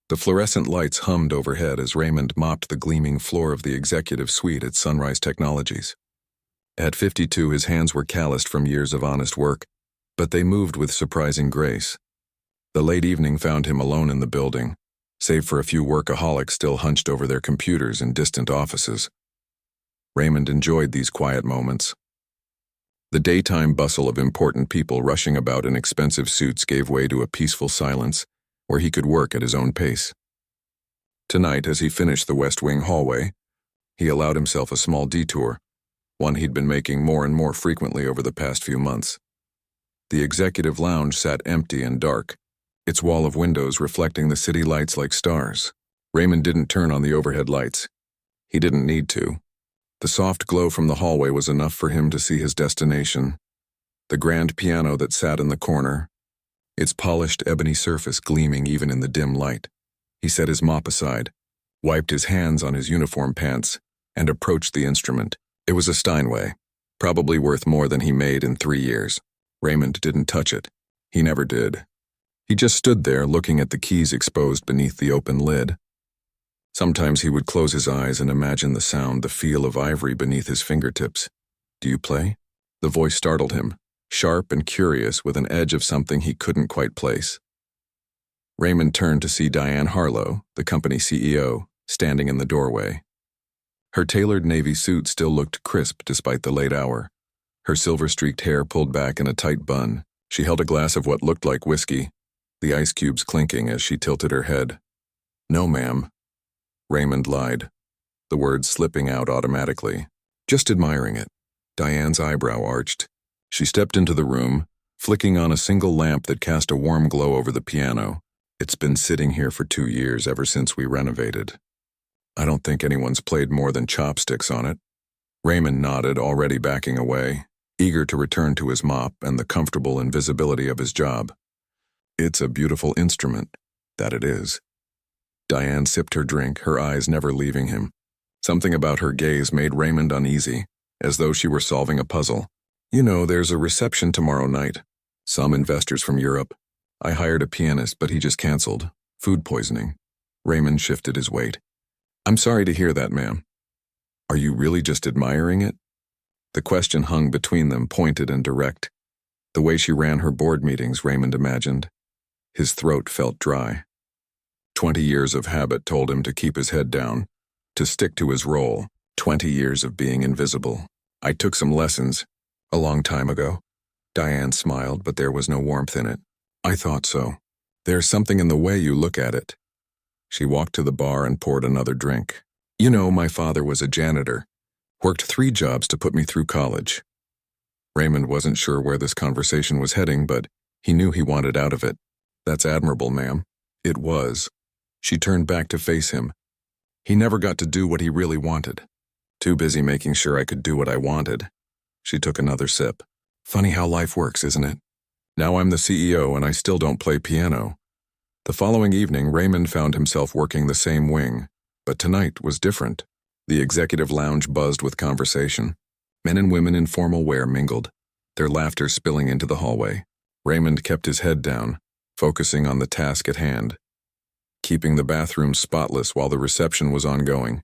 The fluorescent lights hummed overhead as Raymond mopped the gleaming floor of the executive suite at Sunrise Technologies. At 52, his hands were calloused from years of honest work, but they moved with surprising grace. The late evening found him alone in the building, save for a few workaholics still hunched over their computers in distant offices. Raymond enjoyed these quiet moments. The daytime bustle of important people rushing about in expensive suits gave way to a peaceful silence where he could work at his own pace. Tonight, as he finished the West Wing hallway, he allowed himself a small detour, one he'd been making more and more frequently over the past few months. The executive lounge sat empty and dark, its wall of windows reflecting the city lights like stars. Raymond didn't turn on the overhead lights. He didn't need to. The soft glow from the hallway was enough for him to see his destination, the grand piano that sat in the corner, its polished ebony surface gleaming even in the dim light. He set his mop aside, wiped his hands on his uniform pants, and approached the instrument. It was a Steinway, probably worth more than he made in 3 years. Raymond didn't touch it. He never did. He just stood there looking at the keys exposed beneath the open lid. Sometimes he would close his eyes and imagine the sound, the feel of ivory beneath his fingertips. "Do you play?" The voice startled him, sharp and curious with an edge of something he couldn't quite place. Raymond turned to see Diane Harlow, the company CEO, standing in the doorway. Her tailored navy suit still looked crisp despite the late hour. Her silver-streaked hair pulled back in a tight bun. She held a glass of what looked like whiskey, the ice cubes clinking as she tilted her head. "No, ma'am." Raymond lied, the words slipping out automatically. "Just admiring it." Diane's eyebrow arched. She stepped into the room, flicking on a single lamp that cast a warm glow over the piano. "It's been sitting here for 2 years, ever since we renovated. I don't think anyone's played more than chopsticks on it." Raymond nodded, already backing away, eager to return to his mop and the comfortable invisibility of his job. "It's a beautiful instrument, that it is." Diane sipped her drink, her eyes never leaving him. Something about her gaze made Raymond uneasy, as though she were solving a puzzle. "You know, there's a reception tomorrow night. Some investors from Europe. I hired a pianist, but he just canceled. Food poisoning." Raymond shifted his weight. "I'm sorry to hear that, ma'am." "Are you really just admiring it?" The question hung between them, pointed and direct. The way she ran her board meetings, Raymond imagined. His throat felt dry. 20 years of habit told him to keep his head down, to stick to his role. 20 years of being invisible. "I took some lessons, a long time ago." Diane smiled, but there was no warmth in it. "I thought so. There's something in the way you look at it." She walked to the bar and poured another drink. "You know, my father was a janitor. Worked 3 jobs to put me through college." Raymond wasn't sure where this conversation was heading, but he knew he wanted out of it. "That's admirable, ma'am." It was. She turned back to face him. "He never got to do what he really wanted. Too busy making sure I could do what I wanted." She took another sip. "Funny how life works, isn't it? Now I'm the CEO and I still don't play piano." The following evening, Raymond found himself working the same wing, but tonight was different. The executive lounge buzzed with conversation. Men and women in formal wear mingled, their laughter spilling into the hallway. Raymond kept his head down, focusing on the task at hand, keeping the bathroom spotless while the reception was ongoing.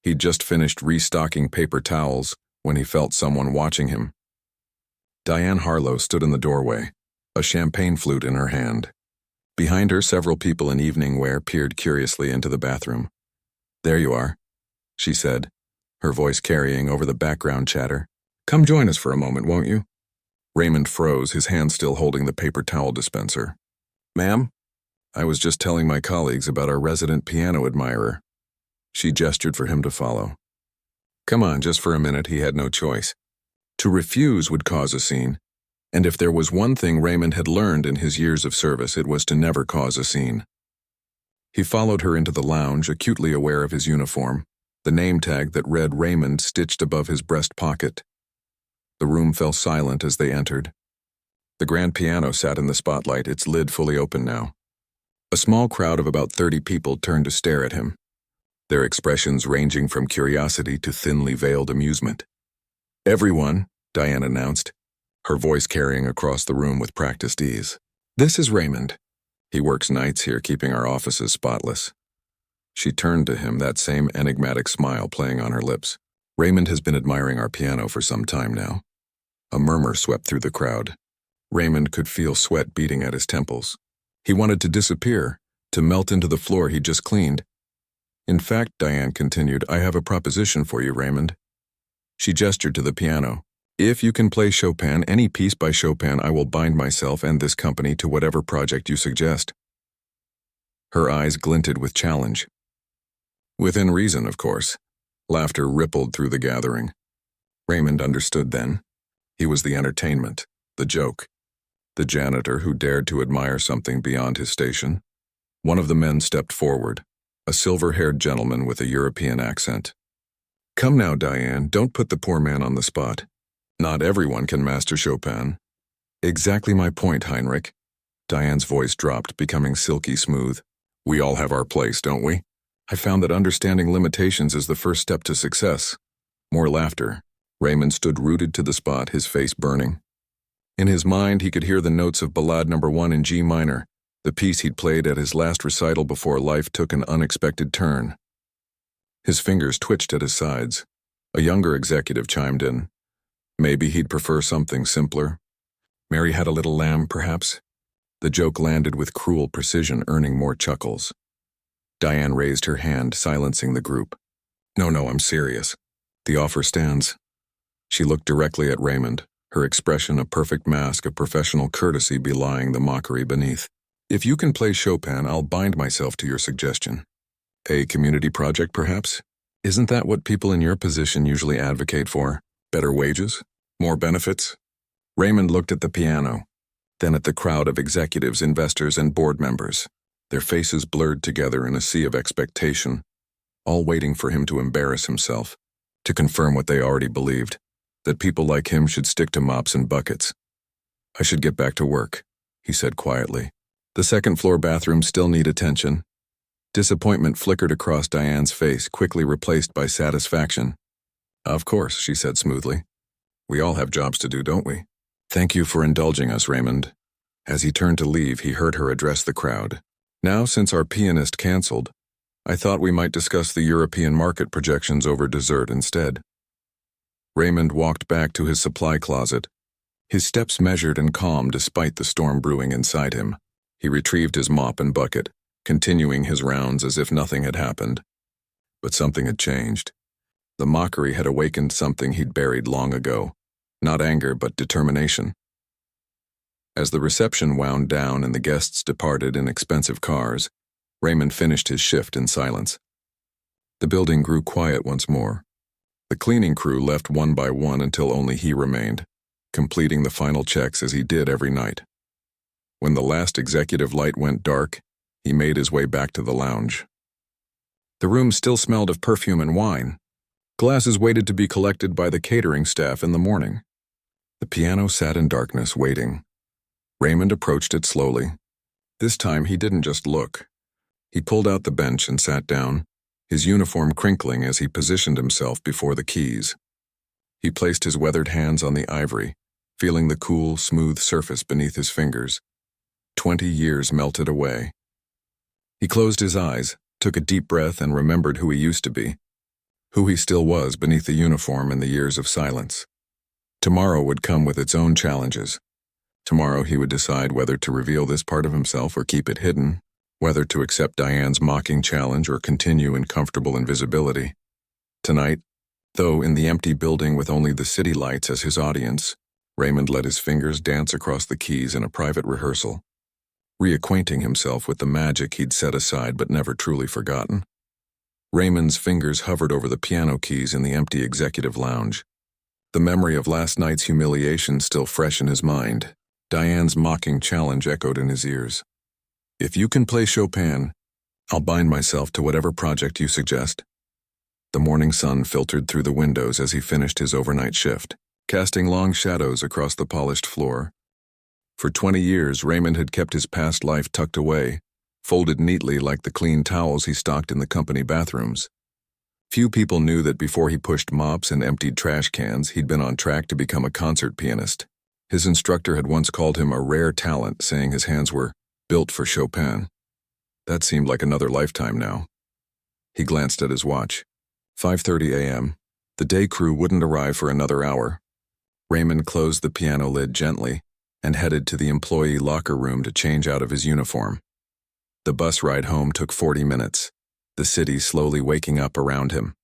He'd just finished restocking paper towels when he felt someone watching him. Diane Harlow stood in the doorway, a champagne flute in her hand. Behind her, several people in evening wear peered curiously into the bathroom. "There you are," she said, her voice carrying over the background chatter. "Come join us for a moment, won't you?" Raymond froze, his hand still holding the paper towel dispenser. "Ma'am? I was just telling my colleagues about our resident piano admirer." She gestured for him to follow. "Come on, just for a minute," he had no choice. To refuse would cause a scene, and if there was one thing Raymond had learned in his years of service, it was to never cause a scene. He followed her into the lounge, acutely aware of his uniform, the name tag that read Raymond stitched above his breast pocket. The room fell silent as they entered. The grand piano sat in the spotlight, its lid fully open now. A small crowd of about 30 people turned to stare at him, their expressions ranging from curiosity to thinly veiled amusement. "Everyone," Diane announced, her voice carrying across the room with practiced ease. "This is Raymond." He works nights here, keeping our offices spotless. She turned to him, that same enigmatic smile playing on her lips. Raymond has been admiring our piano for some time now. A murmur swept through the crowd. Raymond could feel sweat beating at his temples. He wanted to disappear, to melt into the floor he'd just cleaned. In fact, Diane continued, I have a proposition for you, Raymond. She gestured to the piano. If you can play Chopin, any piece by Chopin, I will bind myself and this company to whatever project you suggest. Her eyes glinted with challenge. Within reason, of course. Laughter rippled through the gathering. Raymond understood then. He was the entertainment, the joke, the janitor who dared to admire something beyond his station. One of the men stepped forward, a silver-haired gentleman with a European accent. Come now, Diane, don't put the poor man on the spot. Not everyone can master Chopin. Exactly my point, Heinrich. Diane's voice dropped, becoming silky smooth. We all have our place, don't we? I found that understanding limitations is the first step to success. More laughter. Raymond stood rooted to the spot, his face burning. In his mind, he could hear the notes of Ballade No. 1 in G minor, the piece he'd played at his last recital before life took an unexpected turn. His fingers twitched at his sides. A younger executive chimed in. Maybe he'd prefer something simpler. Mary Had a Little Lamb, perhaps? The joke landed with cruel precision, earning more chuckles. Diane raised her hand, silencing the group. No, I'm serious. The offer stands. She looked directly at Raymond, her expression a perfect mask of professional courtesy belying the mockery beneath. If you can play Chopin, I'll bind myself to your suggestion. A community project, perhaps? Isn't that what people in your position usually advocate for? Better wages? More benefits? Raymond looked at the piano, then at the crowd of executives, investors, and board members. Their faces blurred together in a sea of expectation, all waiting for him to embarrass himself, to confirm what they already believed, that people like him should stick to mops and buckets. I should get back to work, he said quietly. The second-floor bathrooms still need attention. Disappointment flickered across Diane's face, quickly replaced by satisfaction. Of course, she said smoothly. We all have jobs to do, don't we? Thank you for indulging us, Raymond. As he turned to leave, he heard her address the crowd. Now, since our pianist canceled, I thought we might discuss the European market projections over dessert instead. Raymond walked back to his supply closet, his steps measured and calm despite the storm brewing inside him. He retrieved his mop and bucket, continuing his rounds as if nothing had happened. But something had changed. The mockery had awakened something he'd buried long ago. Not anger, but determination. As the reception wound down and the guests departed in expensive cars, Raymond finished his shift in silence. The building grew quiet once more. The cleaning crew left one by one until only he remained, completing the final checks as he did every night. When the last executive light went dark, he made his way back to the lounge. The room still smelled of perfume and wine. Glasses waited to be collected by the catering staff in the morning. The piano sat in darkness, waiting. Raymond approached it slowly. This time he didn't just look. He pulled out the bench and sat down, his uniform crinkling as he positioned himself before the keys. He placed his weathered hands on the ivory, feeling the cool, smooth surface beneath his fingers. 20 years melted away. He closed his eyes, took a deep breath, and remembered who he used to be, who he still was beneath the uniform and the years of silence. Tomorrow would come with its own challenges. Tomorrow he would decide whether to reveal this part of himself or keep it hidden, whether to accept Diane's mocking challenge or continue in comfortable invisibility. Tonight, though in the empty building with only the city lights as his audience, Raymond let his fingers dance across the keys in a private rehearsal, reacquainting himself with the magic he'd set aside but never truly forgotten. Raymond's fingers hovered over the piano keys in the empty executive lounge. The memory of last night's humiliation still fresh in his mind. Diane's mocking challenge echoed in his ears. If you can play Chopin, I'll bind myself to whatever project you suggest. The morning sun filtered through the windows as he finished his overnight shift, casting long shadows across the polished floor. For 20 years, Raymond had kept his past life tucked away, folded neatly like the clean towels he stocked in the company bathrooms. Few people knew that before he pushed mops and emptied trash cans, he'd been on track to become a concert pianist. His instructor had once called him a rare talent, saying his hands were built for Chopin. That seemed like another lifetime now. He glanced at his watch. 5:30 a.m. The day crew wouldn't arrive for another hour. Raymond closed the piano lid gently and headed to the employee locker room to change out of his uniform. The bus ride home took 40 minutes, the city slowly waking up around him.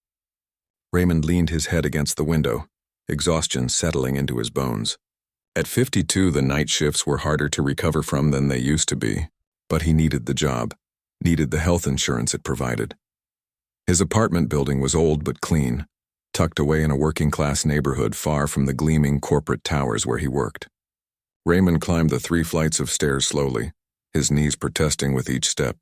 Raymond leaned his head against the window, exhaustion settling into his bones. At 52, the night shifts were harder to recover from than they used to be, but he needed the job, needed the health insurance it provided. His apartment building was old but clean, tucked away in a working-class neighborhood far from the gleaming corporate towers where he worked. Raymond climbed the 3 flights of stairs slowly, his knees protesting with each step.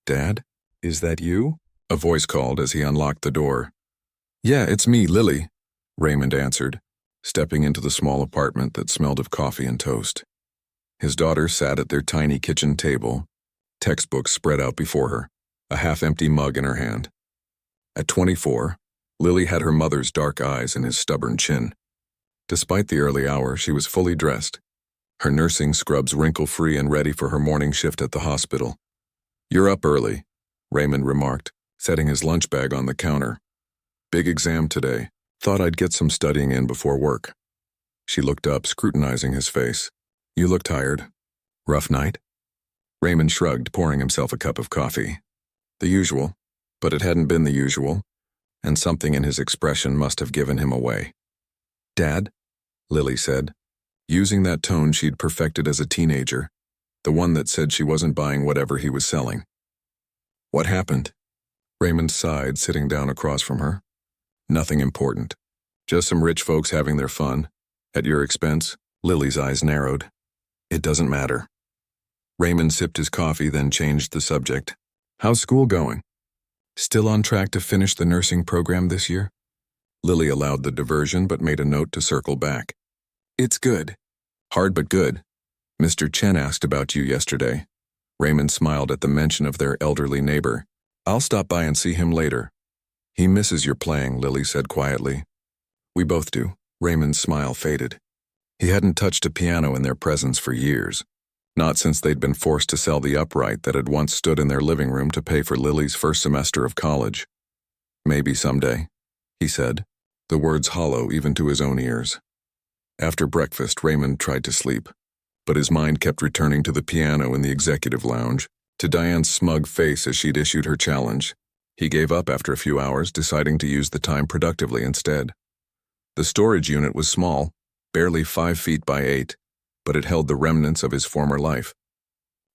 "Dad, is that you?" a voice called as he unlocked the door. "Yeah, it's me, Lily," Raymond answered, stepping into the small apartment that smelled of coffee and toast. His daughter sat at their tiny kitchen table, textbooks spread out before her, a half-empty mug in her hand. At 24, Lily had her mother's dark eyes and his stubborn chin. Despite the early hour, she was fully dressed, her nursing scrubs wrinkle-free and ready for her morning shift at the hospital. "You're up early," Raymond remarked, setting his lunch bag on the counter. "Big exam today. Thought I'd get some studying in before work." She looked up, scrutinizing his face. "You look tired. Rough night?" Raymond shrugged, pouring himself a cup of coffee. The usual, but it hadn't been the usual, and something in his expression must have given him away. "Dad?" Lily said, using that tone she'd perfected as a teenager, the one that said she wasn't buying whatever he was selling. "What happened?" Raymond sighed, sitting down across from her. "Nothing important. Just some rich folks having their fun. At your expense." Lily's eyes narrowed. "It doesn't matter." Raymond sipped his coffee, then changed the subject. "How's school going? Still on track to finish the nursing program this year?" Lily allowed the diversion but made a note to circle back. "It's good. Hard but good. Mr. Chen asked about you yesterday." Raymond smiled at the mention of their elderly neighbor. "I'll stop by and see him later." "He misses your playing," Lily said quietly. "We both do." Raymond's smile faded. He hadn't touched a piano in their presence for years, not since they'd been forced to sell the upright that had once stood in their living room to pay for Lily's first semester of college. "Maybe someday," he said, the words hollow even to his own ears. After breakfast, Raymond tried to sleep, but his mind kept returning to the piano in the executive lounge, to Diane's smug face as she'd issued her challenge. He gave up after a few hours, deciding to use the time productively instead. The storage unit was small, barely 5 feet by 8, but it held the remnants of his former life.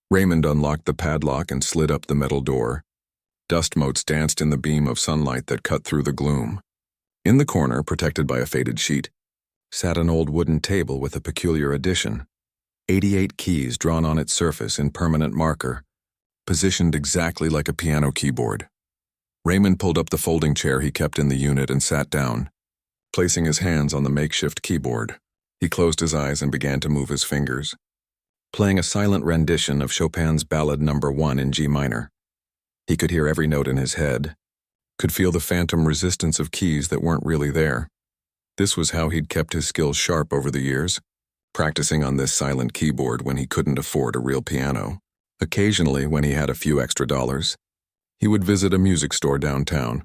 Raymond unlocked the padlock and slid up the metal door. Dust motes danced in the beam of sunlight that cut through the gloom. In the corner, protected by a faded sheet, sat an old wooden table with a peculiar addition. 88 keys drawn on its surface in permanent marker, positioned exactly like a piano keyboard. Raymond pulled up the folding chair he kept in the unit and sat down, placing his hands on the makeshift keyboard. He closed his eyes and began to move his fingers, playing a silent rendition of Chopin's Ballad No. 1 in G minor. He could hear every note in his head, could feel the phantom resistance of keys that weren't really there. This was how he'd kept his skills sharp over the years, practicing on this silent keyboard when he couldn't afford a real piano. Occasionally, when he had a few extra dollars, he would visit a music store downtown,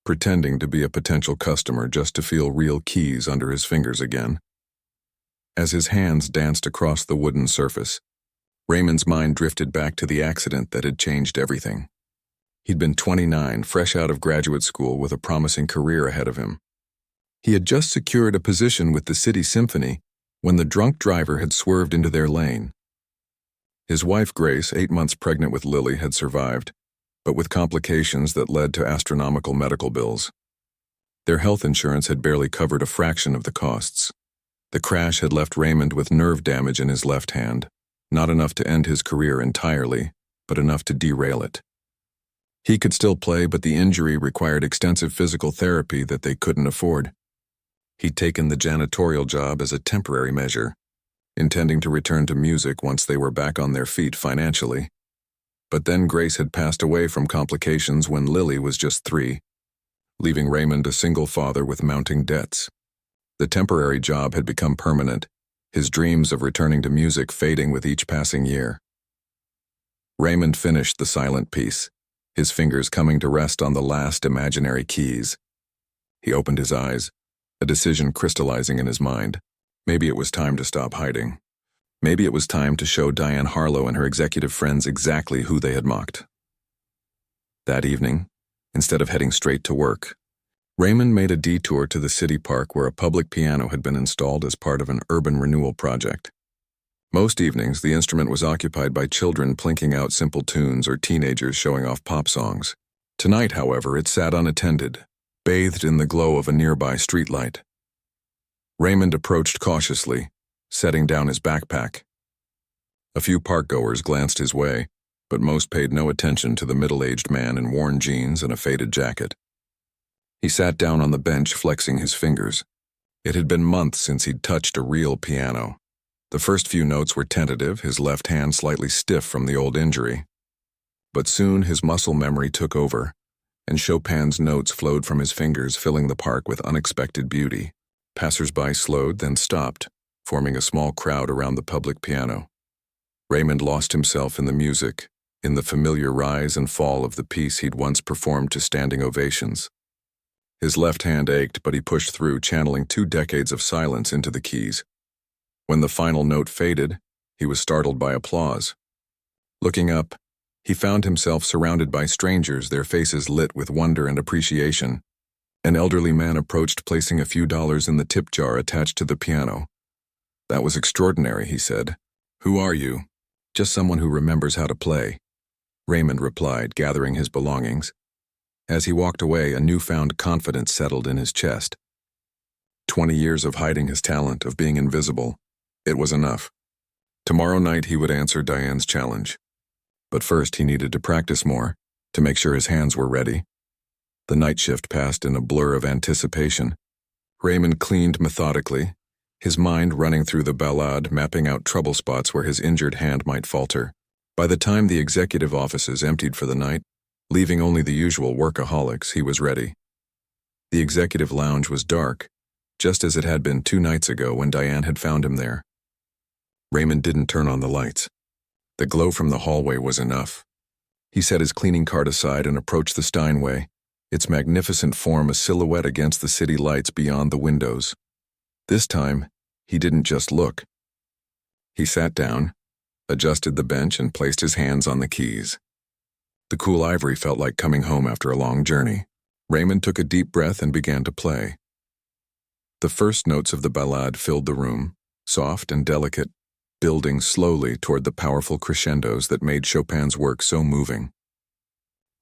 pretending to be a potential customer just to feel real keys under his fingers again. As his hands danced across the wooden surface, Raymond's mind drifted back to the accident that had changed everything. He'd been 29, fresh out of graduate school with a promising career ahead of him. He had just secured a position with the City Symphony when the drunk driver had swerved into their lane. His wife, Grace, 8 months pregnant with Lily, had survived, but with complications that led to astronomical medical bills. Their health insurance had barely covered a fraction of the costs. The crash had left Raymond with nerve damage in his left hand, not enough to end his career entirely, but enough to derail it. He could still play, but the injury required extensive physical therapy that they couldn't afford. He'd taken the janitorial job as a temporary measure, intending to return to music once they were back on their feet financially. But then Grace had passed away from complications when Lily was just 3, leaving Raymond a single father with mounting debts. The temporary job had become permanent, his dreams of returning to music fading with each passing year. Raymond finished the silent piece, his fingers coming to rest on the last imaginary keys. He opened his eyes, a decision crystallizing in his mind. Maybe it was time to stop hiding. Maybe it was time to show Diane Harlow and her executive friends exactly who they had mocked. That evening, instead of heading straight to work, Raymond made a detour to the city park where a public piano had been installed as part of an urban renewal project. Most evenings, the instrument was occupied by children plinking out simple tunes or teenagers showing off pop songs. Tonight, however, it sat unattended, bathed in the glow of a nearby streetlight. Raymond approached cautiously, setting down his backpack. A few park-goers glanced his way, but most paid no attention to the middle-aged man in worn jeans and a faded jacket. He sat down on the bench, flexing his fingers. It had been months since he'd touched a real piano. The first few notes were tentative, his left hand slightly stiff from the old injury. But soon his muscle memory took over, and Chopin's notes flowed from his fingers, filling the park with unexpected beauty. Passers-by slowed, then stopped, forming a small crowd around the public piano. Raymond lost himself in the music, in the familiar rise and fall of the piece he'd once performed to standing ovations. His left hand ached, but he pushed through, channeling 2 decades of silence into the keys. When the final note faded, he was startled by applause. Looking up, he found himself surrounded by strangers, their faces lit with wonder and appreciation. An elderly man approached, placing a few dollars in the tip jar attached to the piano. "That was extraordinary," he said. "Who are you?" "Just someone who remembers how to play," Raymond replied, gathering his belongings. As he walked away, a newfound confidence settled in his chest. 20 years of hiding his talent, of being invisible. It was enough. Tomorrow night he would answer Diane's challenge. But first he needed to practice more, to make sure his hands were ready. The night shift passed in a blur of anticipation. Raymond cleaned methodically, his mind running through the ballade, mapping out trouble spots where his injured hand might falter. By the time the executive offices emptied for the night, leaving only the usual workaholics, he was ready. The executive lounge was dark, just as it had been 2 nights ago when Diane had found him there. Raymond didn't turn on the lights. The glow from the hallway was enough. He set his cleaning cart aside and approached the Steinway, its magnificent form a silhouette against the city lights beyond the windows. This time, he didn't just look. He sat down, adjusted the bench, and placed his hands on the keys. The cool ivory felt like coming home after a long journey. Raymond took a deep breath and began to play. The first notes of the ballade filled the room, soft and delicate, building slowly toward the powerful crescendos that made Chopin's work so moving.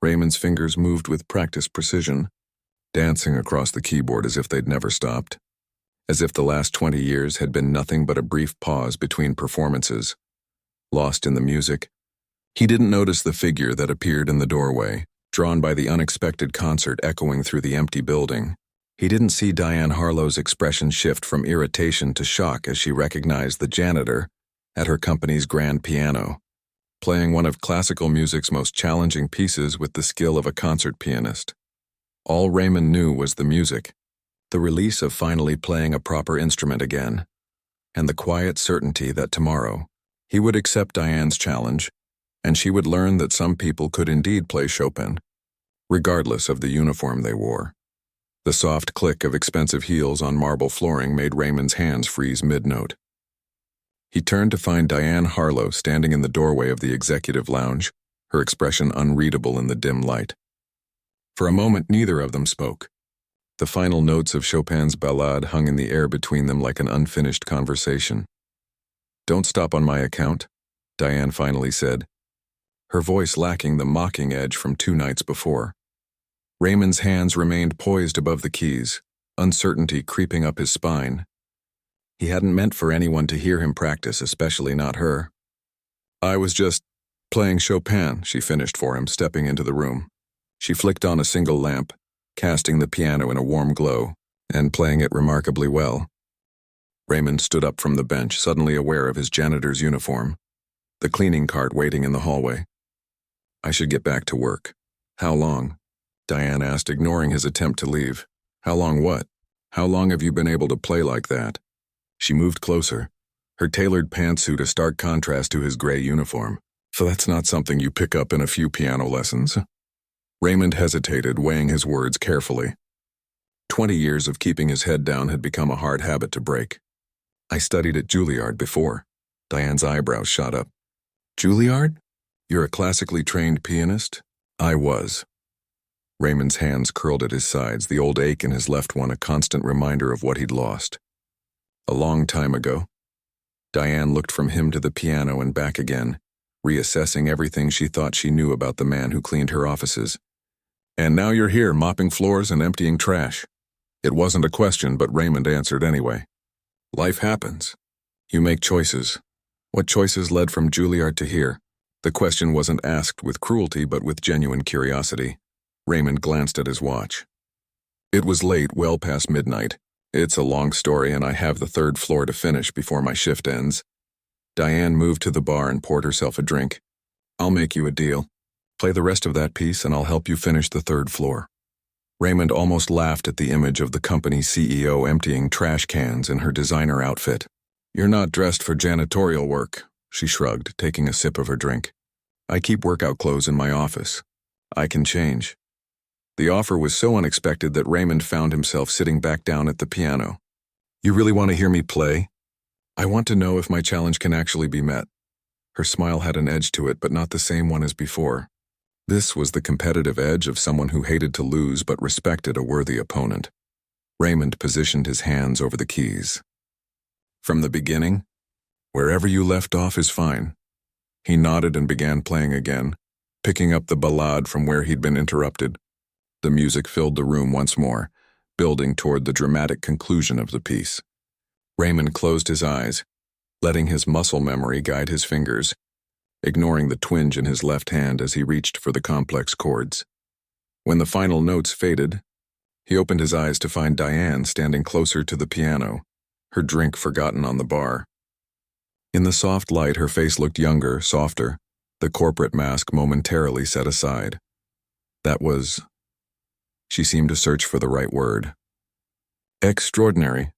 Raymond's fingers moved with practiced precision, dancing across the keyboard as if they'd never stopped, as if the last 20 years had been nothing but a brief pause between performances. Lost in the music, he didn't notice the figure that appeared in the doorway, drawn by the unexpected concert echoing through the empty building. He didn't see Diane Harlow's expression shift from irritation to shock as she recognized the janitor at her company's grand piano, playing one of classical music's most challenging pieces with the skill of a concert pianist. All Raymond knew was the music, the release of finally playing a proper instrument again, and the quiet certainty that tomorrow he would accept Diane's challenge, and she would learn that some people could indeed play Chopin, regardless of the uniform they wore. The soft click of expensive heels on marble flooring made Raymond's hands freeze mid-note. He turned to find Diane Harlow standing in the doorway of the executive lounge, her expression unreadable in the dim light. For a moment, neither of them spoke. The final notes of Chopin's ballade hung in the air between them like an unfinished conversation. "Don't stop on my account," Diane finally said, her voice lacking the mocking edge from 2 nights before. Raymond's hands remained poised above the keys, uncertainty creeping up his spine. He hadn't meant for anyone to hear him practice, especially not her. "I was just playing Chopin," she finished for him, stepping into the room. She flicked on a single lamp, casting the piano in a warm glow, and playing it remarkably well. Raymond stood up from the bench, suddenly aware of his janitor's uniform, the cleaning cart waiting in the hallway. "I should get back to work." "How long?" Diane asked, ignoring his attempt to leave. "How long what? How long have you been able to play like that?" She moved closer, her tailored pantsuit a stark contrast to his gray uniform. So that's not something you pick up in a few piano lessons. Raymond hesitated, weighing his words carefully. 20 years of keeping his head down had become a hard habit to break. I studied at Juilliard before. Diane's eyebrows shot up. Juilliard? You're a classically trained pianist? I was. Raymond's hands curled at his sides, the old ache in his left one a constant reminder of what he'd lost. A long time ago. Diane looked from him to the piano and back again, reassessing everything she thought she knew about the man who cleaned her offices. And now you're here, mopping floors and emptying trash. It wasn't a question, but Raymond answered anyway. Life happens. You make choices. What choices led from Juilliard to here? The question wasn't asked with cruelty, but with genuine curiosity. Raymond glanced at his watch. It was late, well past midnight. It's a long story, and I have the third floor to finish before my shift ends. Diane moved to the bar and poured herself a drink. I'll make you a deal. Play the rest of that piece, and I'll help you finish the third floor. Raymond almost laughed at the image of the company's CEO emptying trash cans in her designer outfit. You're not dressed for janitorial work, she shrugged, taking a sip of her drink. I keep workout clothes in my office. I can change. The offer was so unexpected that Raymond found himself sitting back down at the piano. You really want to hear me play? I want to know if my challenge can actually be met. Her smile had an edge to it, but not the same one as before. This was the competitive edge of someone who hated to lose but respected a worthy opponent. Raymond positioned his hands over the keys. From the beginning, wherever you left off is fine. He nodded and began playing again, picking up the ballade from where he'd been interrupted. The music filled the room once more, building toward the dramatic conclusion of the piece. Raymond closed his eyes, letting his muscle memory guide his fingers, ignoring the twinge in his left hand as he reached for the complex chords. When the final notes faded, he opened his eyes to find Diane standing closer to the piano, her drink forgotten on the bar. In the soft light, her face looked younger, softer, the corporate mask momentarily set aside. That was... She seemed to search for the right word. Extraordinary.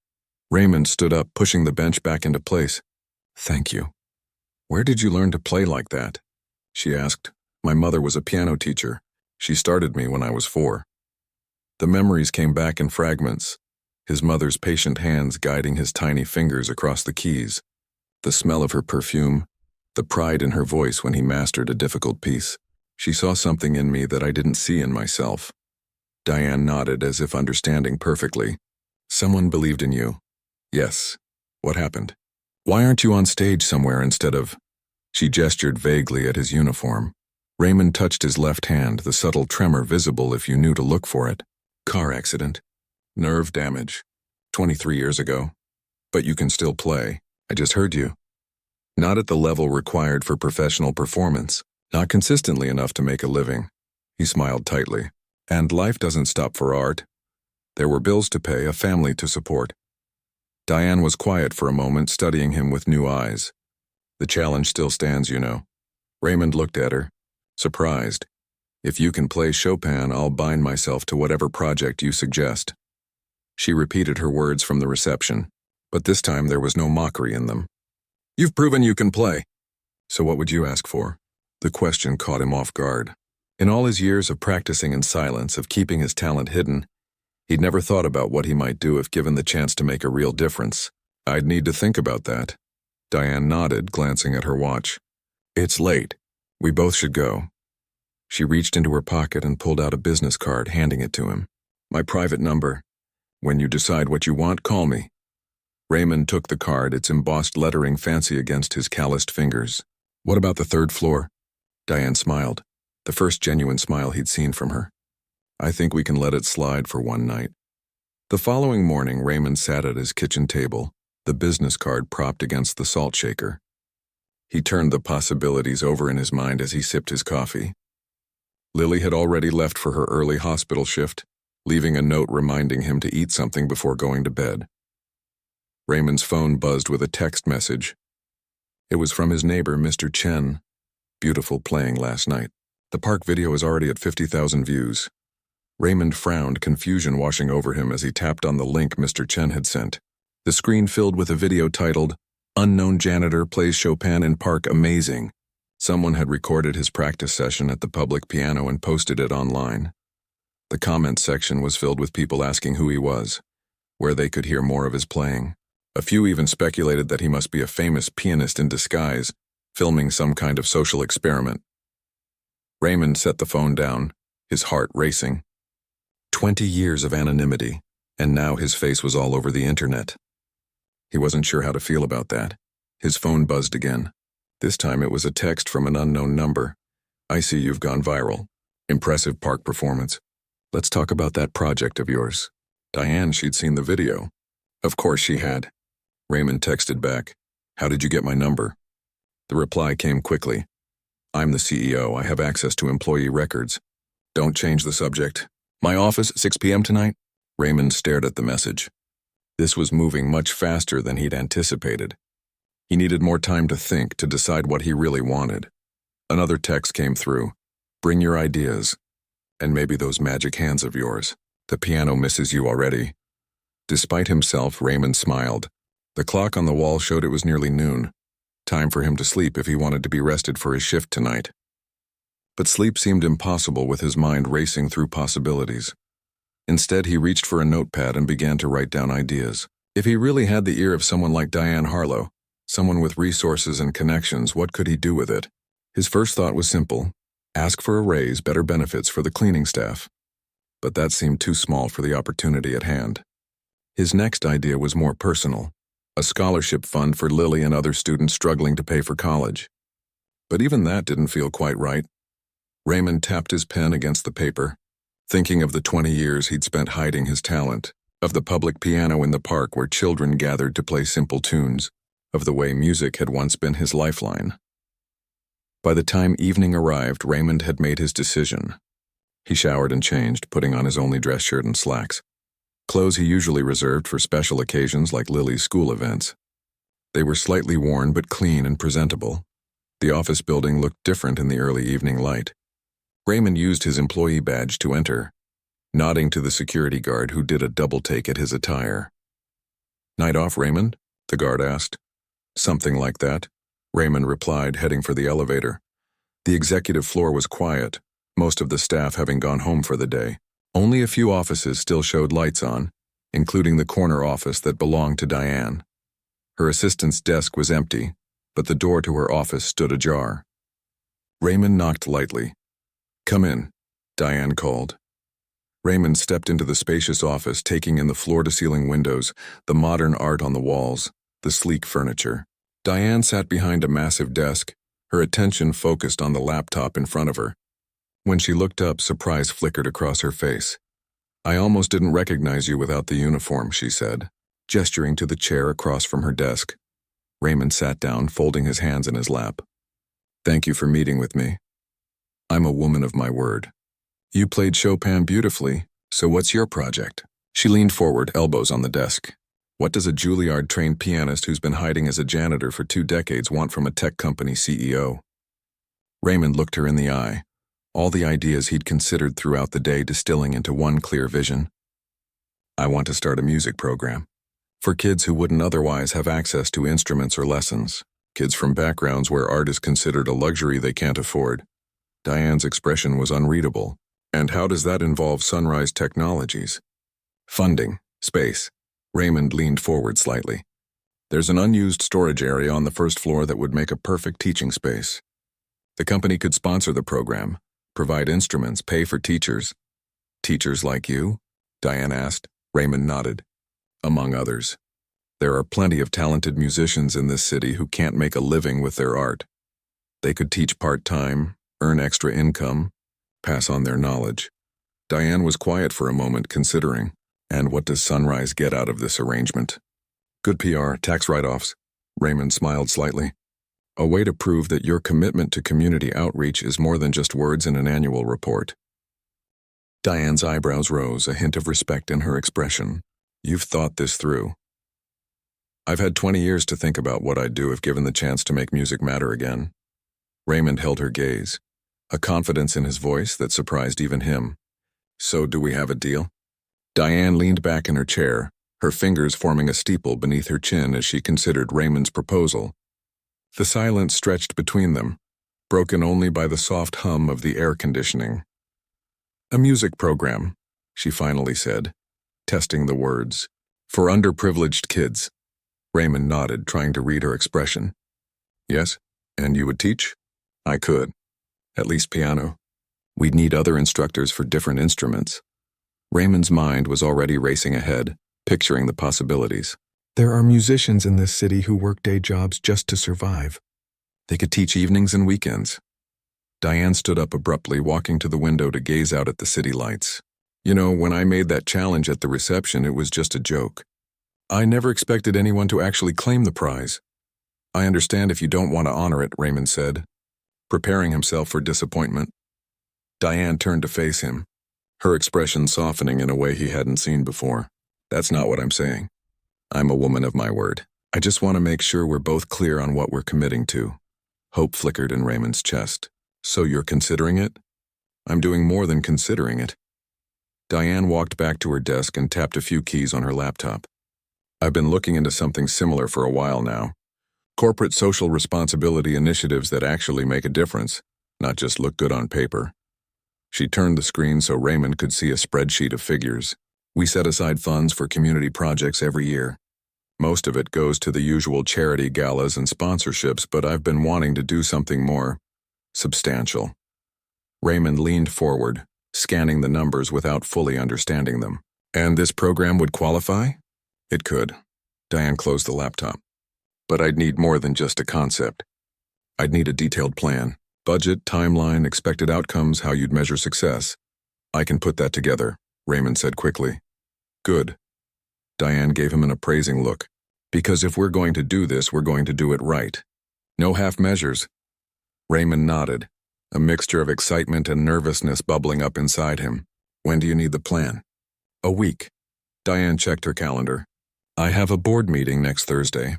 Raymond stood up, pushing the bench back into place. Thank you. Where did you learn to play like that? She asked. My mother was a piano teacher. She started me when I was 4. The memories came back in fragments, his mother's patient hands guiding his tiny fingers across the keys, the smell of her perfume, the pride in her voice when he mastered a difficult piece. She saw something in me that I didn't see in myself. Diane nodded as if understanding perfectly. Someone believed in you. Yes. What happened? Why aren't you on stage somewhere instead of... She gestured vaguely at his uniform. Raymond touched his left hand, the subtle tremor visible if you knew to look for it. Car accident. Nerve damage. 23 years ago. But you can still play. I just heard you. Not at the level required for professional performance. Not consistently enough to make a living. He smiled tightly. And life doesn't stop for art. There were bills to pay, a family to support. Diane was quiet for a moment, studying him with new eyes. The challenge still stands, you know. Raymond looked at her, surprised. If you can play Chopin, I'll bind myself to whatever project you suggest. She repeated her words from the reception, but this time there was no mockery in them. You've proven you can play. So what would you ask for? The question caught him off guard. In all his years of practicing in silence, of keeping his talent hidden, he'd never thought about what he might do if given the chance to make a real difference. I'd need to think about that. Diane nodded, glancing at her watch. It's late. We both should go. She reached into her pocket and pulled out a business card, handing it to him. My private number. When you decide what you want, call me. Raymond took the card, its embossed lettering fancy against his calloused fingers. What about the third floor? Diane smiled, the first genuine smile he'd seen from her. I think we can let it slide for one night. The following morning, Raymond sat at his kitchen table, the business card propped against the salt shaker. He turned the possibilities over in his mind as he sipped his coffee. Lily had already left for her early hospital shift, leaving a note reminding him to eat something before going to bed. Raymond's phone buzzed with a text message. It was from his neighbor, Mr. Chen. Beautiful playing last night. The park video is already at 50,000 views. Raymond frowned, confusion washing over him as he tapped on the link Mr. Chen had sent. The screen filled with a video titled, Unknown Janitor Plays Chopin in Park Amazing. Someone had recorded his practice session at the public piano and posted it online. The comment section was filled with people asking who he was, where they could hear more of his playing. A few even speculated that he must be a famous pianist in disguise, filming some kind of social experiment. Raymond set the phone down, his heart racing. 20 years of anonymity, and now his face was all over the internet. He wasn't sure how to feel about that. His phone buzzed again. This time it was a text from an unknown number. "I see you've gone viral. Impressive park performance. Let's talk about that project of yours." Diane, she'd seen the video. Of course she had. Raymond texted back, "How did you get my number?" The reply came quickly. "I'm the CEO. I have access to employee records. Don't change the subject. My office, 6 p.m. tonight?" Raymond stared at the message. This was moving much faster than he'd anticipated. He needed more time to think, to decide what he really wanted. Another text came through. "Bring your ideas. And maybe those magic hands of yours. The piano misses you already." Despite himself, Raymond smiled. The clock on the wall showed it was nearly noon. Time for him to sleep if he wanted to be rested for his shift tonight. But sleep seemed impossible with his mind racing through possibilities. Instead, he reached for a notepad and began to write down ideas. If he really had the ear of someone like Diane Harlow, someone with resources and connections, what could he do with it? His first thought was simple: ask for a raise, better benefits for the cleaning staff. But that seemed too small for the opportunity at hand. His next idea was more personal: a scholarship fund for Lily and other students struggling to pay for college. But even that didn't feel quite right. Raymond tapped his pen against the paper, thinking of the 20 years he'd spent hiding his talent, of the public piano in the park where children gathered to play simple tunes, of the way music had once been his lifeline. By the time evening arrived, Raymond had made his decision. He showered and changed, putting on his only dress shirt and slacks, clothes he usually reserved for special occasions like Lily's school events. They were slightly worn but clean and presentable. The office building looked different in the early evening light. Raymond used his employee badge to enter, nodding to the security guard who did a double take at his attire. "Night off, Raymond?" the guard asked. "Something like that," Raymond replied, heading for the elevator. The executive floor was quiet, most of the staff having gone home for the day. Only a few offices still showed lights on, including the corner office that belonged to Diane. Her assistant's desk was empty, but the door to her office stood ajar. Raymond knocked lightly. "Come in," Diane called. Raymond stepped into the spacious office, taking in the floor-to-ceiling windows, the modern art on the walls, the sleek furniture. Diane sat behind a massive desk, her attention focused on the laptop in front of her. When she looked up, surprise flickered across her face. "I almost didn't recognize you without the uniform," she said, gesturing to the chair across from her desk. Raymond sat down, folding his hands in his lap. "Thank you for meeting with me. I'm a woman of my word. You played Chopin beautifully, so what's your project?" She leaned forward, elbows on the desk. "What does a Juilliard-trained pianist who's been hiding as a janitor for 2 decades want from a tech company CEO?" Raymond looked her in the eye, all the ideas he'd considered throughout the day distilling into one clear vision. "I want to start a music program. For kids who wouldn't otherwise have access to instruments or lessons. Kids from backgrounds where art is considered a luxury they can't afford." Diane's expression was unreadable. "And how does that involve Sunrise Technologies?" "Funding, space." Raymond leaned forward slightly. "There's an unused storage area on the first floor that would make a perfect teaching space. The company could sponsor the program, provide instruments, pay for teachers." "Teachers like you?" Diane asked. Raymond nodded. "Among others. There are plenty of talented musicians in this city who can't make a living with their art. They could teach part-time, earn extra income, pass on their knowledge." Diane was quiet for a moment, considering. "And what does Sunrise get out of this arrangement?" "Good PR, tax write-offs." Raymond smiled slightly. "A way to prove that your commitment to community outreach is more than just words in an annual report." Diane's eyebrows rose, a hint of respect in her expression. "You've thought this through." "I've had 20 years to think about what I'd do if given the chance to make music matter again." Raymond held her gaze, a confidence in his voice that surprised even him. "So do we have a deal?" Diane leaned back in her chair, her fingers forming a steeple beneath her chin as she considered Raymond's proposal. The silence stretched between them, broken only by the soft hum of the air conditioning. "A music program," she finally said, testing the words. "For underprivileged kids." Raymond nodded, trying to read her expression. "Yes, and you would teach?" "I could. At least piano. We'd need other instructors for different instruments." Raymond's mind was already racing ahead, picturing the possibilities. There are musicians in this city who work day jobs just to survive. They could teach evenings and weekends. Diane stood up abruptly, walking to the window to gaze out at the city lights. "You know, when I made that challenge at the reception, it was just a joke. I never expected anyone to actually claim the prize." "I understand if you don't want to honor it," Raymond said, preparing himself for disappointment. Diane turned to face him, her expression softening in a way he hadn't seen before. "That's not what I'm saying. I'm a woman of my word. I just want to make sure we're both clear on what we're committing to." Hope flickered in Raymond's chest. "So you're considering it?" "I'm doing more than considering it." Diane walked back to her desk and tapped a few keys on her laptop. "I've been looking into something similar for a while now. Corporate social responsibility initiatives that actually make a difference, not just look good on paper." She turned the screen so Raymond could see a spreadsheet of figures. "We set aside funds for community projects every year. Most of it goes to the usual charity galas and sponsorships, but I've been wanting to do something more substantial." Raymond leaned forward, scanning the numbers without fully understanding them. "And this program would qualify?" "It could." Diane closed the laptop. "But I'd need more than just a concept. I'd need a detailed plan. Budget, timeline, expected outcomes, how you'd measure success. I can put that together," Raymond said quickly. "Good." Diane gave him an appraising look. "Because if we're going to do this, we're going to do it right. No half measures." Raymond nodded, a mixture of excitement and nervousness bubbling up inside him. "When do you need the plan?" "A week." Diane checked her calendar. "I have a board meeting next Thursday.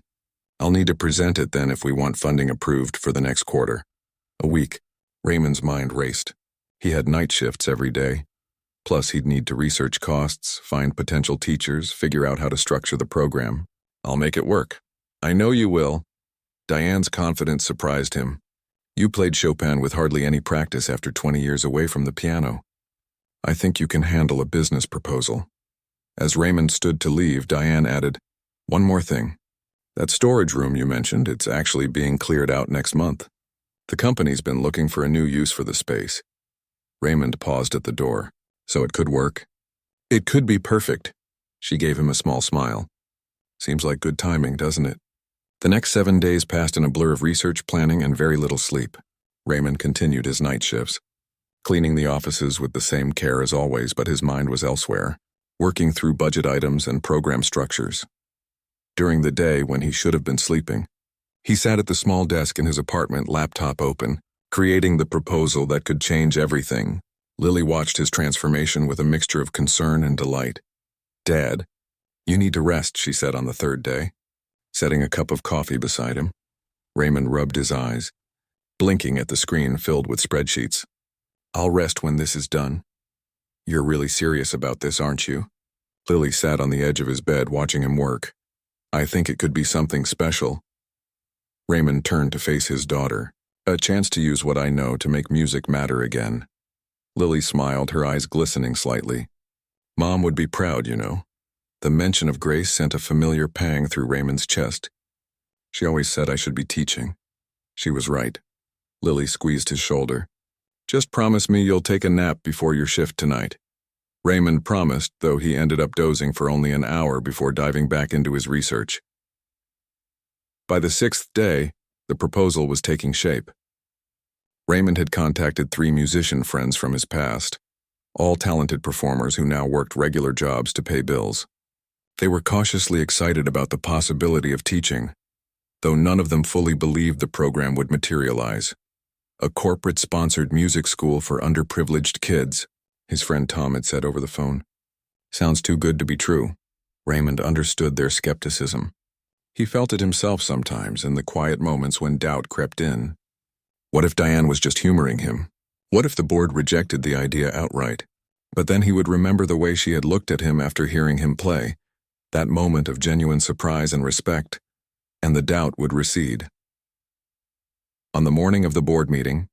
I'll need to present it then if we want funding approved for the next quarter." A week. Raymond's mind raced. He had night shifts every day. Plus, he'd need to research costs, find potential teachers, figure out how to structure the program. "I'll make it work." "I know you will." Diane's confidence surprised him. "You played Chopin with hardly any practice after 20 years away from the piano. I think you can handle a business proposal." As Raymond stood to leave, Diane added, "One more thing. That storage room you mentioned, it's actually being cleared out next month. The company's been looking for a new use for the space." Raymond paused at the door. "So it could work?" "It could be perfect." She gave him a small smile. "Seems like good timing, doesn't it?" The next 7 days passed in a blur of research, planning, and very little sleep. Raymond continued his night shifts, cleaning the offices with the same care as always, but his mind was elsewhere, working through budget items and program structures. During the day, when he should have been sleeping, he sat at the small desk in his apartment, laptop open, creating the proposal that could change everything. Lily watched his transformation with a mixture of concern and delight. "Dad, you need to rest," she said on the third day, setting a cup of coffee beside him. Raymond rubbed his eyes, blinking at the screen filled with spreadsheets. "I'll rest when this is done." "You're really serious about this, aren't you?" Lily sat on the edge of his bed watching him work. "I think it could be something special." Raymond turned to face his daughter. "A chance to use what I know to make music matter again." Lily smiled, her eyes glistening slightly. "Mom would be proud, you know." The mention of Grace sent a familiar pang through Raymond's chest. "She always said I should be teaching." She was right. Lily squeezed his shoulder. "Just promise me you'll take a nap before your shift tonight." Raymond promised, though he ended up dozing for only an hour before diving back into his research. By the 6th day, the proposal was taking shape. Raymond had contacted 3 musician friends from his past, all talented performers who now worked regular jobs to pay bills. They were cautiously excited about the possibility of teaching, though none of them fully believed the program would materialize. A corporate-sponsored music school for underprivileged kids, his friend Tom had said over the phone. Sounds too good to be true. Raymond understood their skepticism. He felt it himself sometimes in the quiet moments when doubt crept in. What if Diane was just humoring him? What if the board rejected the idea outright? But then he would remember the way she had looked at him after hearing him play, that moment of genuine surprise and respect, and the doubt would recede. On the morning of the board meeting,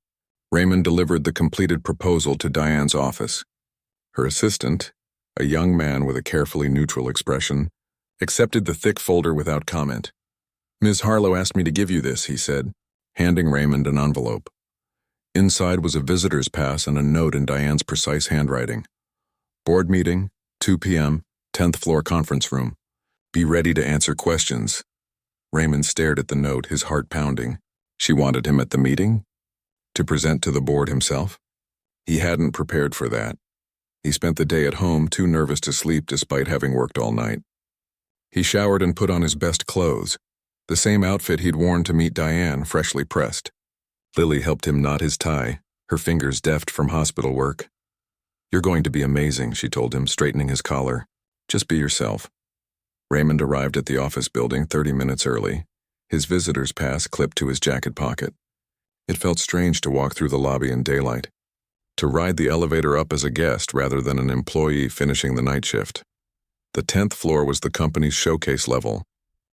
Raymond delivered the completed proposal to Diane's office. Her assistant, a young man with a carefully neutral expression, accepted the thick folder without comment. "Ms. Harlow asked me to give you this," he said, handing Raymond an envelope. Inside was a visitor's pass and a note in Diane's precise handwriting. "Board meeting, 2 p.m., 10th floor conference room. Be ready to answer questions." Raymond stared at the note, his heart pounding. She wanted him at the meeting? To present to the board himself? He hadn't prepared for that. He spent the day at home, too nervous to sleep despite having worked all night. He showered and put on his best clothes, the same outfit he'd worn to meet Diane, freshly pressed. Lily helped him knot his tie, her fingers deft from hospital work. "You're going to be amazing," she told him, straightening his collar. "Just be yourself." Raymond arrived at the office building 30 minutes early, his visitor's pass clipped to his jacket pocket. It felt strange to walk through the lobby in daylight, to ride the elevator up as a guest rather than an employee finishing the night shift. The 10th floor was the company's showcase level,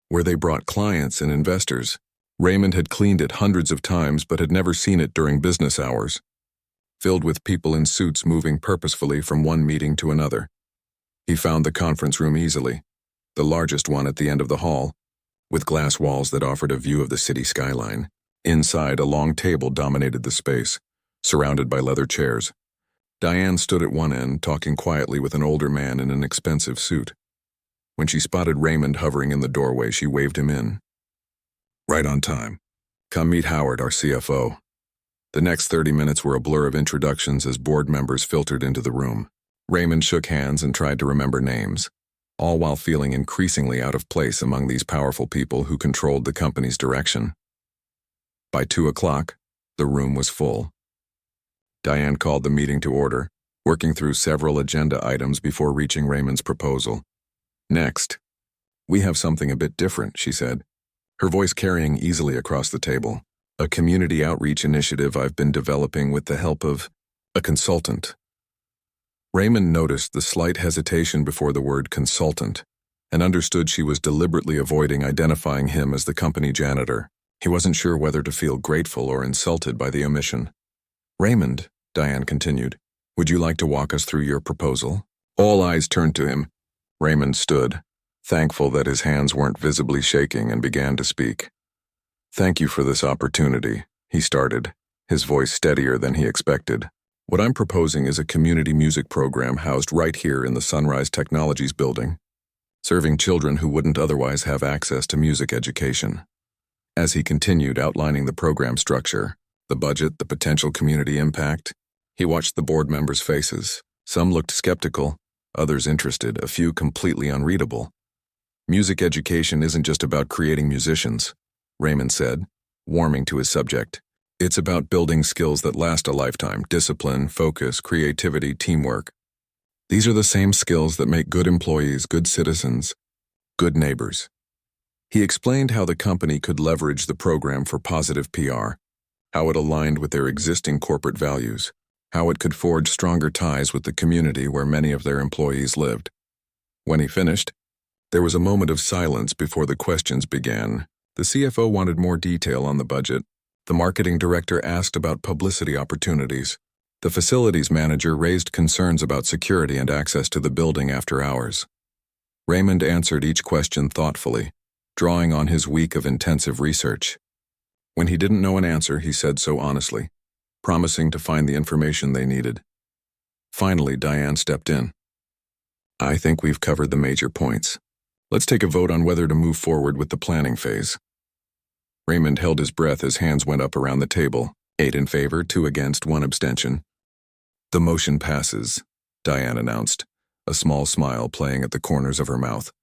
where they brought clients and investors. Raymond had cleaned it hundreds of times but had never seen it during business hours, filled with people in suits moving purposefully from one meeting to another. He found the conference room easily, the largest one at the end of the hall, with glass walls that offered a view of the city skyline. Inside, a long table dominated the space, surrounded by leather chairs. Diane stood at one end, talking quietly with an older man in an expensive suit. When she spotted Raymond hovering in the doorway, she waved him in. "Right on time. Come meet Howard, our CFO." The next 30 minutes were a blur of introductions as board members filtered into the room. Raymond shook hands and tried to remember names, all while feeling increasingly out of place among these powerful people who controlled the company's direction. By 2 o'clock, the room was full. Diane called the meeting to order, working through several agenda items before reaching Raymond's proposal. "Next, we have something a bit different," she said, her voice carrying easily across the table. "A community outreach initiative I've been developing with the help of a consultant." Raymond noticed the slight hesitation before the word consultant and understood she was deliberately avoiding identifying him as the company janitor. He wasn't sure whether to feel grateful or insulted by the omission. "Raymond," Diane continued, "would you like to walk us through your proposal?" All eyes turned to him. Raymond stood, thankful that his hands weren't visibly shaking, and began to speak. "Thank you for this opportunity," he started, his voice steadier than he expected. "What I'm proposing is a community music program housed right here in the Sunrise Technologies building, serving children who wouldn't otherwise have access to music education." As he continued outlining the program structure, the budget, the potential community impact, he watched the board members' faces. Some looked skeptical, others interested, a few completely unreadable. "Music education isn't just about creating musicians," Raymond said, warming to his subject. "It's about building skills that last a lifetime: discipline, focus, creativity, teamwork. These are the same skills that make good employees, good citizens, good neighbors." He explained how the company could leverage the program for positive PR, how it aligned with their existing corporate values, how it could forge stronger ties with the community where many of their employees lived. When he finished, there was a moment of silence before the questions began. The CFO wanted more detail on the budget. The marketing director asked about publicity opportunities. The facilities manager raised concerns about security and access to the building after hours. Raymond answered each question thoughtfully, drawing on his week of intensive research. When he didn't know an answer, he said so honestly, promising to find the information they needed. Finally, Diane stepped in. "I think we've covered the major points. Let's take a vote on whether to move forward with the planning phase." Raymond held his breath as hands went up around the table, 8 in favor, 2 against, 1 abstention. "The motion passes," Diane announced, a small smile playing at the corners of her mouth.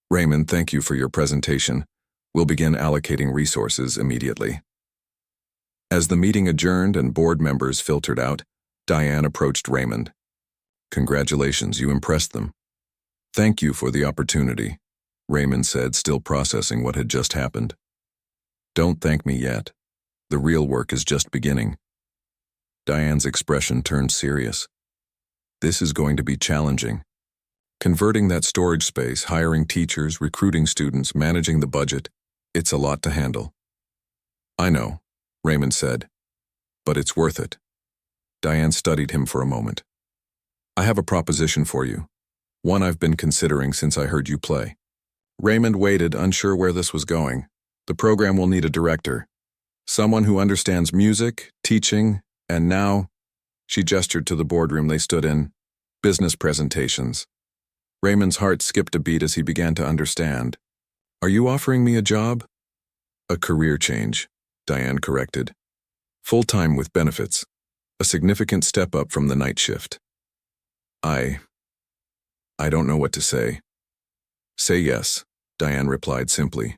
"Raymond, thank you for your presentation. We'll begin allocating resources immediately." As the meeting adjourned and board members filtered out, Diane approached Raymond. "Congratulations, you impressed them." "Thank you for the opportunity," Raymond said, still processing what had just happened. "Don't thank me yet. The real work is just beginning." Diane's expression turned serious. "This is going to be challenging. Converting that storage space, hiring teachers, recruiting students, managing the budget, it's a lot to handle." "I know. Raymond said. But it's worth it. Diane studied him for a moment. I have a proposition for you. One I've been considering since I heard you play. Raymond waited, unsure where this was going. The program will need a director. Someone who understands music, teaching, and now, she gestured to the boardroom they stood in, business presentations. Raymond's heart skipped a beat as he began to understand. Are you offering me a job? A career change, Diane corrected. Full-time with benefits. A significant step up from the night shift. I don't know what to say. Say yes, Diane replied simply.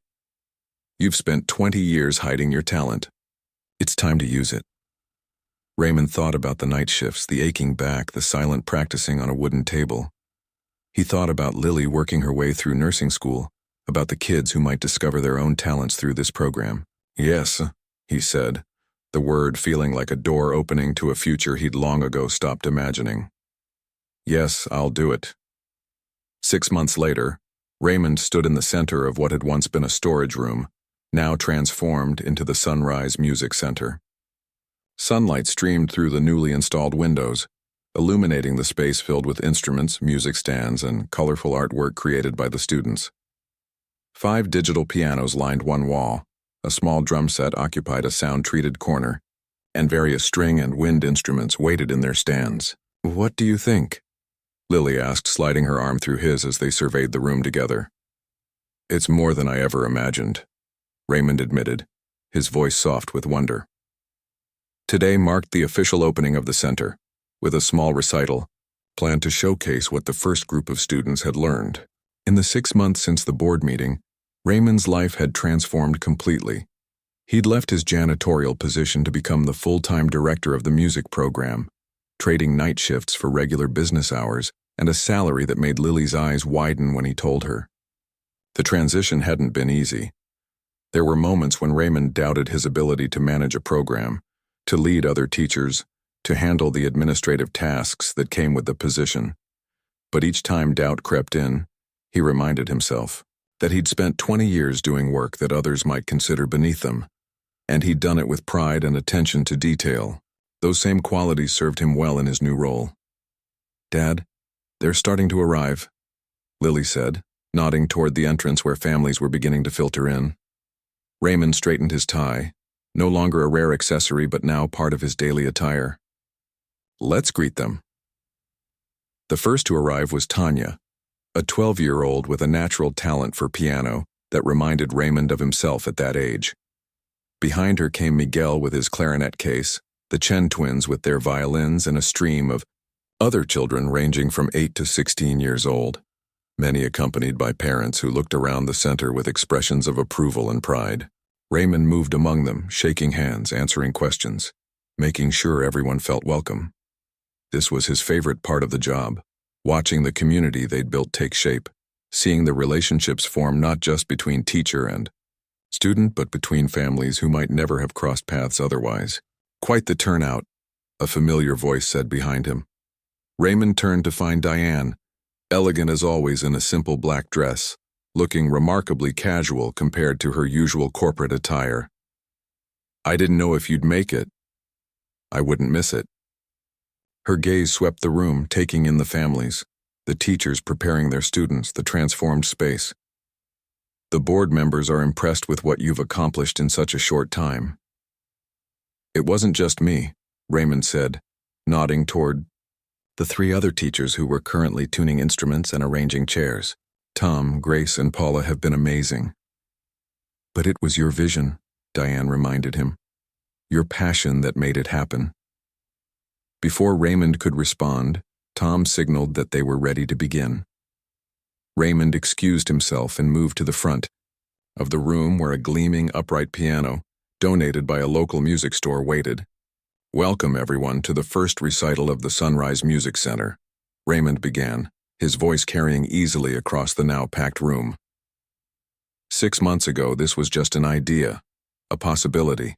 You've spent 20 years hiding your talent. It's time to use it. Raymond thought about the night shifts, the aching back, the silent practicing on a wooden table. He thought about Lily working her way through nursing school, about the kids who might discover their own talents through this program. Yes, he said, the word feeling like a door opening to a future he'd long ago stopped imagining. Yes, I'll do it. 6 months later, Raymond stood in the center of what had once been a storage room, now transformed into the Sunrise Music Center. Sunlight streamed through the newly installed windows, illuminating the space filled with instruments, music stands, and colorful artwork created by the students. 5 digital pianos lined one wall, a small drum set occupied a sound-treated corner, and various string and wind instruments waited in their stands. What do you think? Lily asked, sliding her arm through his as they surveyed the room together. It's more than I ever imagined, Raymond admitted, his voice soft with wonder. Today marked the official opening of the center, with a small recital, planned to showcase what the first group of students had learned. In the 6 months since the board meeting, Raymond's life had transformed completely. He'd left his janitorial position to become the full-time director of the music program, trading night shifts for regular business hours and a salary that made Lily's eyes widen when he told her. The transition hadn't been easy. There were moments when Raymond doubted his ability to manage a program, to lead other teachers, to handle the administrative tasks that came with the position. But each time doubt crept in, he reminded himself that he'd spent 20 years doing work that others might consider beneath them, and he'd done it with pride and attention to detail. Those same qualities served him well in his new role. Dad, they're starting to arrive, Lily said, nodding toward the entrance where families were beginning to filter in. Raymond straightened his tie, no longer a rare accessory but now part of his daily attire. Let's greet them. The first to arrive was Tanya, a 12-year-old with a natural talent for piano that reminded Raymond of himself at that age. Behind her came Miguel with his clarinet case, the Chen twins with their violins, and a stream of other children ranging from 8 to 16 years old, many accompanied by parents who looked around the center with expressions of approval and pride. Raymond moved among them, shaking hands, answering questions, making sure everyone felt welcome. This was his favorite part of the job, watching the community they'd built take shape, seeing the relationships form not just between teacher and student but between families who might never have crossed paths otherwise. Quite the turnout, a familiar voice said behind him. Raymond turned to find Diane, elegant as always in a simple black dress, looking remarkably casual compared to her usual corporate attire. I didn't know if you'd make it. I wouldn't miss it. Her gaze swept the room, taking in the families, the teachers preparing their students, the transformed space. The board members are impressed with what you've accomplished in such a short time. It wasn't just me, Raymond said, nodding toward the 3 other teachers who were currently tuning instruments and arranging chairs. Tom, Grace, and Paula have been amazing. But it was your vision, Diane reminded him. Your passion that made it happen. Before Raymond could respond, Tom signaled that they were ready to begin. Raymond excused himself and moved to the front of the room where a gleaming upright piano, donated by a local music store, waited. Welcome, everyone, to the first recital of the Sunrise Music Center, Raymond began, his voice carrying easily across the now packed room. 6 months ago, this was just an idea, a possibility.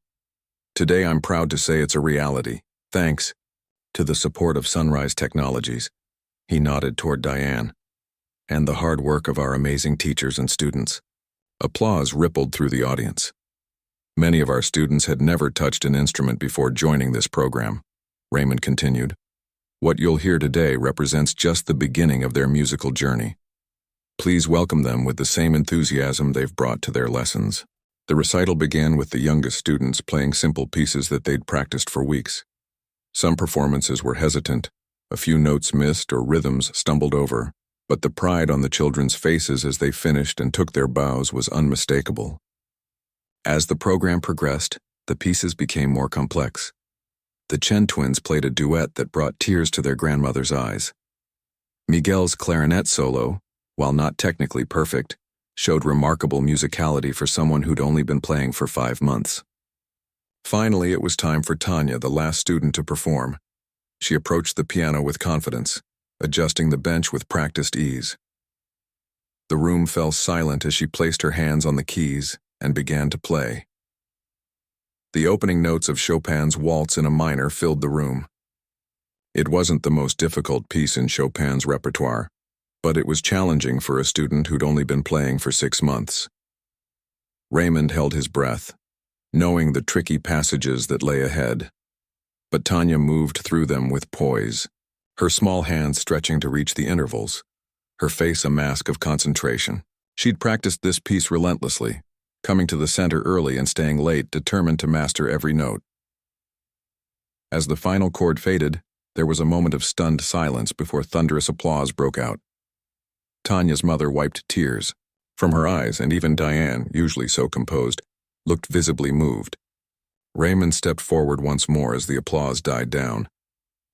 Today, I'm proud to say it's a reality, thanks to the support of Sunrise Technologies. He nodded toward Diane, and the hard work of our amazing teachers and students. Applause rippled through the audience. Many of our students had never touched an instrument before joining this program. Raymond continued. What you'll hear today represents just the beginning of their musical journey. Please welcome them with the same enthusiasm they've brought to their lessons. The recital began with the youngest students playing simple pieces that they'd practiced for weeks. Some performances were hesitant, a few notes missed or rhythms stumbled over, but the pride on the children's faces as they finished and took their bows was unmistakable. As the program progressed, the pieces became more complex. The Chen twins played a duet that brought tears to their grandmother's eyes. Miguel's clarinet solo, while not technically perfect, showed remarkable musicality for someone who'd only been playing for 5 months. Finally, it was time for Tanya, the last student, to perform. She approached the piano with confidence, adjusting the bench with practiced ease. The room fell silent as she placed her hands on the keys and began to play. The opening notes of Chopin's Waltz in a Minor filled the room. It wasn't the most difficult piece in Chopin's repertoire, but it was challenging for a student who'd only been playing for 6 months. Raymond held his breath, knowing the tricky passages that lay ahead. But Tanya moved through them with poise, her small hands stretching to reach the intervals, her face a mask of concentration. She'd practiced this piece relentlessly, coming to the center early and staying late, determined to master every note. As the final chord faded, there was a moment of stunned silence before thunderous applause broke out. Tanya's mother wiped tears from her eyes, and even Diane, usually so composed, looked visibly moved. Raymond stepped forward once more as the applause died down.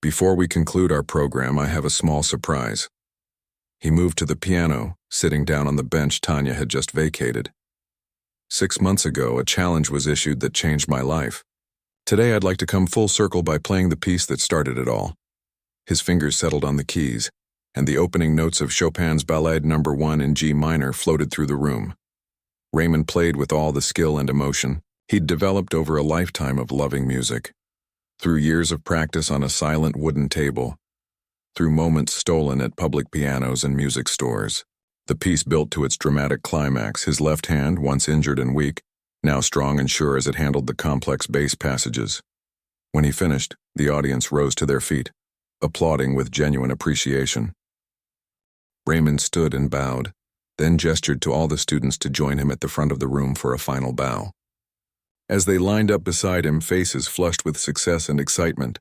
Before we conclude our program, I have a small surprise. He moved to the piano, sitting down on the bench Tanya had just vacated. 6 months ago, a challenge was issued that changed my life. Today, I'd like to come full circle by playing the piece that started it all. His fingers settled on the keys, and the opening notes of Chopin's Ballade No. 1 in G minor floated through the room. Raymond played with all the skill and emotion he'd developed over a lifetime of loving music. Through years of practice on a silent wooden table, through moments stolen at public pianos and music stores, the piece built to its dramatic climax, his left hand, once injured and weak, now strong and sure as it handled the complex bass passages. When he finished, the audience rose to their feet, applauding with genuine appreciation. Raymond stood and bowed, then gestured to all the students to join him at the front of the room for a final bow. As they lined up beside him, faces flushed with success and excitement,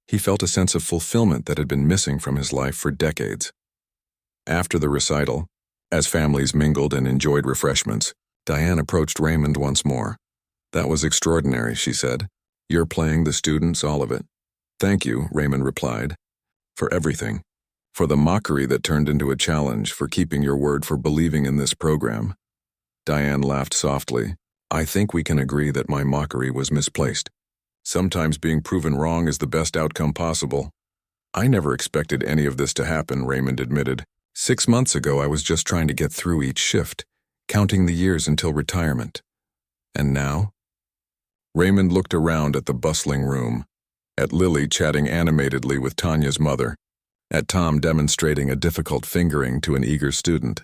he felt a sense of fulfillment that had been missing from his life for decades. After the recital, as families mingled and enjoyed refreshments, Diane approached Raymond once more. That was extraordinary, she said. You're playing the students, all of it. Thank you, Raymond replied. For everything. For the mockery that turned into a challenge, for keeping your word, for believing in this program. Diane laughed softly. I think we can agree that my mockery was misplaced. Sometimes being proven wrong is the best outcome possible. I never expected any of this to happen, Raymond admitted. 6 months ago, I was just trying to get through each shift, counting the years until retirement. And now? Raymond looked around at the bustling room, at Lily chatting animatedly with Tanya's mother, at Tom demonstrating a difficult fingering to an eager student,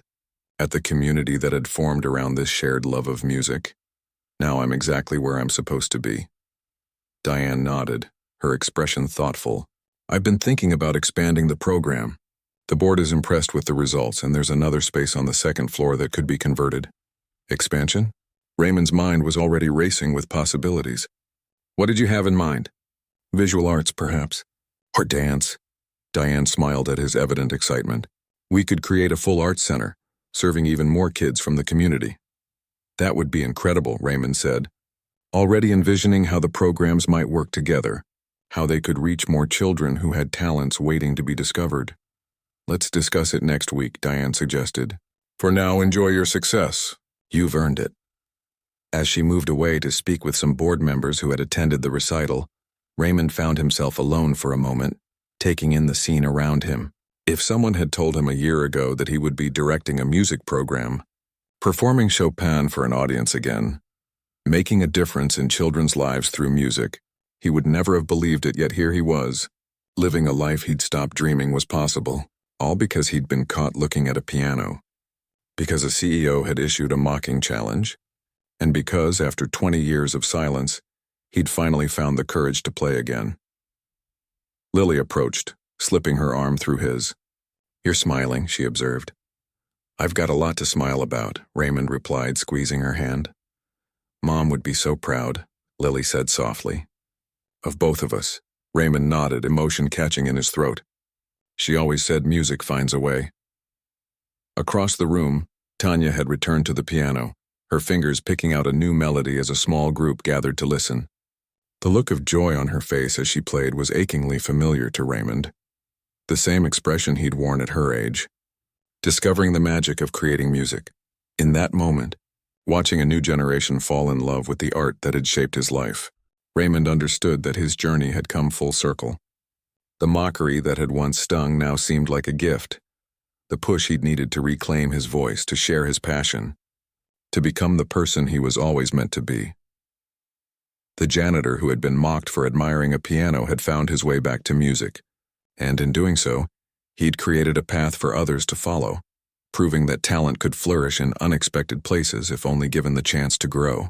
at the community that had formed around this shared love of music. Now I'm exactly where I'm supposed to be. Diane nodded, her expression thoughtful. I've been thinking about expanding the program. The board is impressed with the results, and there's another space on the 2nd floor that could be converted. Expansion? Raymond's mind was already racing with possibilities. What did you have in mind? Visual arts, perhaps. Or dance. Diane smiled at his evident excitement. We could create a full arts center, serving even more kids from the community. That would be incredible, Raymond said, already envisioning how the programs might work together, how they could reach more children who had talents waiting to be discovered. Let's discuss it next week, Diane suggested. For now, enjoy your success. You've earned it. As she moved away to speak with some board members who had attended the recital, Raymond found himself alone for a moment, taking in the scene around him. If someone had told him a year ago that he would be directing a music program, performing Chopin for an audience again, making a difference in children's lives through music, he would never have believed it, yet here he was, living a life he'd stopped dreaming was possible. All because he'd been caught looking at a piano. Because a CEO had issued a mocking challenge. and because, after 20 years of silence, he'd finally found the courage to play again. Lily approached, slipping her arm through his. "You're smiling," she observed. "I've got a lot to smile about," Raymond replied, squeezing her hand. "Mom would be so proud," Lily said softly. "Of both of us," Raymond nodded, emotion catching in his throat. "She always said music finds a way." Across the room, Tanya had returned to the piano, her fingers picking out a new melody as a small group gathered to listen. The look of joy on her face as she played was achingly familiar to Raymond. The same expression he'd worn at her age. Discovering the magic of creating music. In that moment, watching a new generation fall in love with the art that had shaped his life, Raymond understood that his journey had come full circle. The mockery that had once stung now seemed like a gift. The push he'd needed to reclaim his voice, to share his passion, to become the person he was always meant to be. The janitor who had been mocked for admiring a piano had found his way back to music, and in doing so, he'd created a path for others to follow, proving that talent could flourish in unexpected places if only given the chance to grow.